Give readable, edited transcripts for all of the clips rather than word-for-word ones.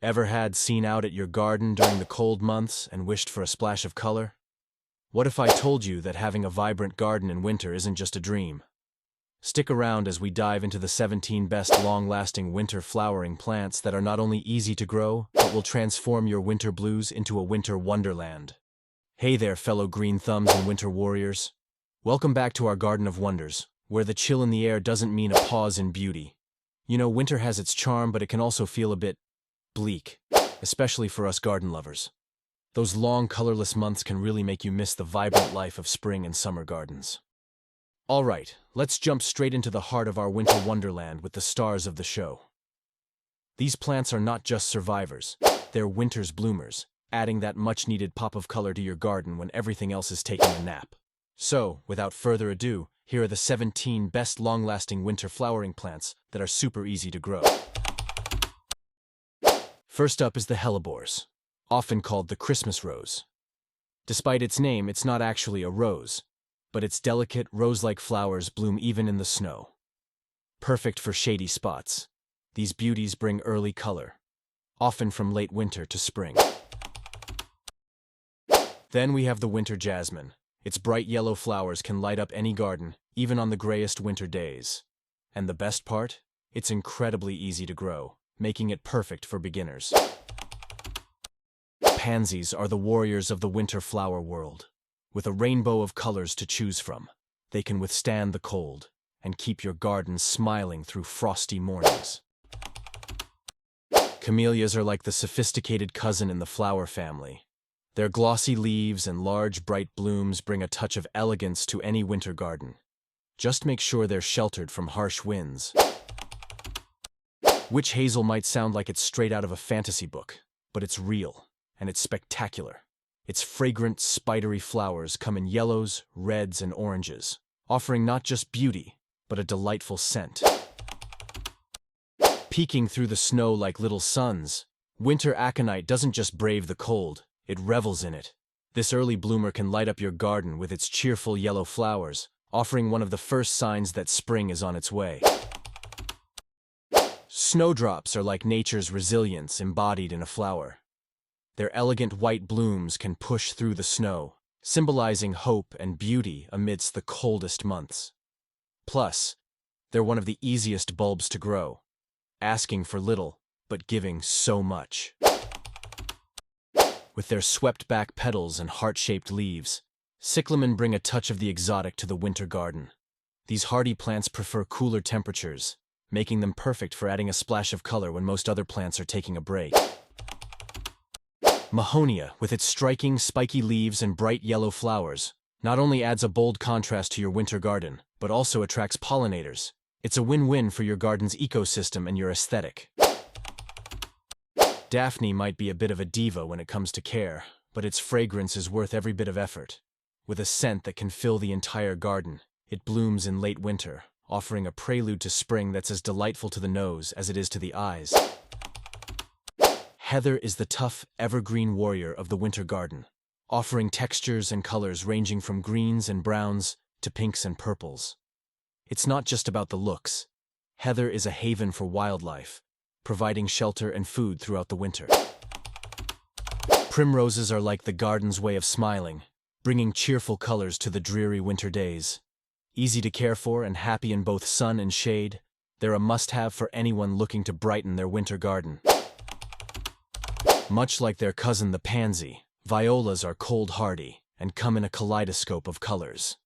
Ever had seen out at your garden during the cold months and wished for a splash of color? What if I told you that having a vibrant garden in winter isn't just a dream? Stick around as we dive into the 17 best long-lasting winter flowering plants that are not only easy to grow, but will transform your winter blues into a winter wonderland. Hey there, fellow green thumbs and winter warriors. Welcome back to our Garden of Wonders, where the chill in the air doesn't mean a pause in beauty. You know, winter has its charm, but it can also feel a bit bleak, especially for us garden lovers. Those long, colorless months can really make you miss the vibrant life of spring and summer gardens. All right, let's jump straight into the heart of our winter wonderland with the stars of the show. These plants are not just survivors, they're winter's bloomers, adding that much-needed pop of color to your garden when everything else is taking a nap. So, without further ado, here are the 17 best long-lasting winter flowering plants that are super easy to grow. First up is the hellebores, often called the Christmas rose. Despite its name, it's not actually a rose, but its delicate, rose-like flowers bloom even in the snow. Perfect for shady spots, these beauties bring early color, often from late winter to spring. Then we have the winter jasmine. Its bright yellow flowers can light up any garden, even on the grayest winter days. And the best part? It's incredibly easy to grow, making it perfect for beginners. Pansies are the warriors of the winter flower world. With a rainbow of colors to choose from, they can withstand the cold and keep your garden smiling through frosty mornings. Camellias are like the sophisticated cousin in the flower family. Their glossy leaves and large, bright blooms bring a touch of elegance to any winter garden. Just make sure they're sheltered from harsh winds. Witch hazel might sound like it's straight out of a fantasy book, but it's real, and it's spectacular. Its fragrant, spidery flowers come in yellows, reds, and oranges, offering not just beauty, but a delightful scent. Peeking through the snow like little suns, winter aconite doesn't just brave the cold, it revels in it. This early bloomer can light up your garden with its cheerful yellow flowers, offering one of the first signs that spring is on its way. Snowdrops are like nature's resilience embodied in a flower. Their elegant white blooms can push through the snow, symbolizing hope and beauty amidst the coldest months. Plus, they're one of the easiest bulbs to grow, asking for little, but giving so much. With their swept-back petals and heart-shaped leaves, cyclamen bring a touch of the exotic to the winter garden. These hardy plants prefer cooler temperatures, making them perfect for adding a splash of color when most other plants are taking a break. Mahonia, with its striking, spiky leaves and bright yellow flowers, not only adds a bold contrast to your winter garden, but also attracts pollinators. It's a win-win for your garden's ecosystem and your aesthetic. Daphne might be a bit of a diva when it comes to care, but its fragrance is worth every bit of effort. With a scent that can fill the entire garden, it blooms in late winter, offering a prelude to spring that's as delightful to the nose as it is to the eyes. Heather is the tough, evergreen warrior of the winter garden, offering textures and colors ranging from greens and browns to pinks and purples. It's not just about the looks. Heather is a haven for wildlife, providing shelter and food throughout the winter. Primroses are like the garden's way of smiling, bringing cheerful colors to the dreary winter days. Easy to care for and happy in both sun and shade, they're a must-have for anyone looking to brighten their winter garden. Much like their cousin the pansy, violas are cold-hardy and come in a kaleidoscope of colors.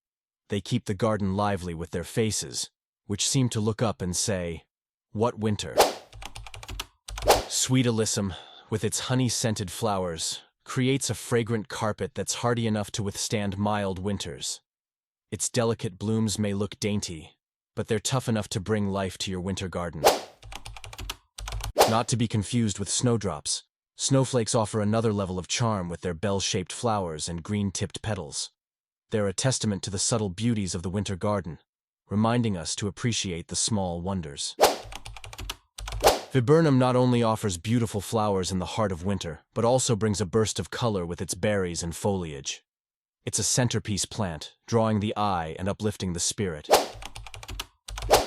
They keep the garden lively with their faces, which seem to look up and say, "What winter?" Sweet alyssum, with its honey-scented flowers, creates a fragrant carpet that's hardy enough to withstand mild winters. Its delicate blooms may look dainty, but they're tough enough to bring life to your winter garden. Not to be confused with snowdrops, snowflakes offer another level of charm with their bell-shaped flowers and green-tipped petals. They're a testament to the subtle beauties of the winter garden, reminding us to appreciate the small wonders. Viburnum not only offers beautiful flowers in the heart of winter, but also brings a burst of color with its berries and foliage. It's a centerpiece plant, drawing the eye and uplifting the spirit.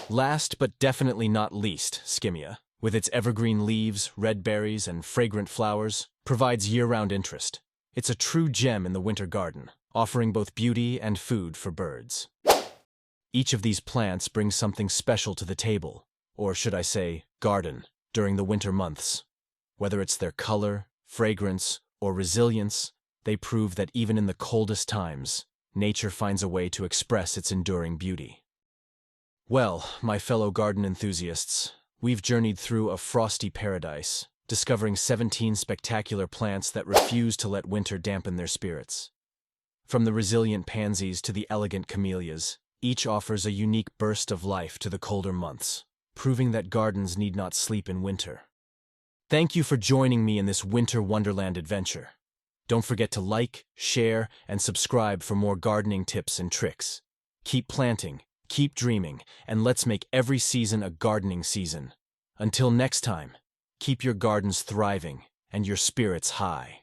Last but definitely not least, Skimmia, with its evergreen leaves, red berries, and fragrant flowers, provides year-round interest. It's a true gem in the winter garden, offering both beauty and food for birds. Each of these plants brings something special to the table, or should I say, garden, during the winter months. Whether it's their color, fragrance, or resilience, they prove that even in the coldest times, nature finds a way to express its enduring beauty. Well, my fellow garden enthusiasts, we've journeyed through a frosty paradise, discovering 17 spectacular plants that refuse to let winter dampen their spirits. From the resilient pansies to the elegant camellias, each offers a unique burst of life to the colder months, proving that gardens need not sleep in winter. Thank you for joining me in this winter wonderland adventure. Don't forget to like, share, and subscribe for more gardening tips and tricks. Keep planting, keep dreaming, and let's make every season a gardening season. Until next time, keep your gardens thriving and your spirits high.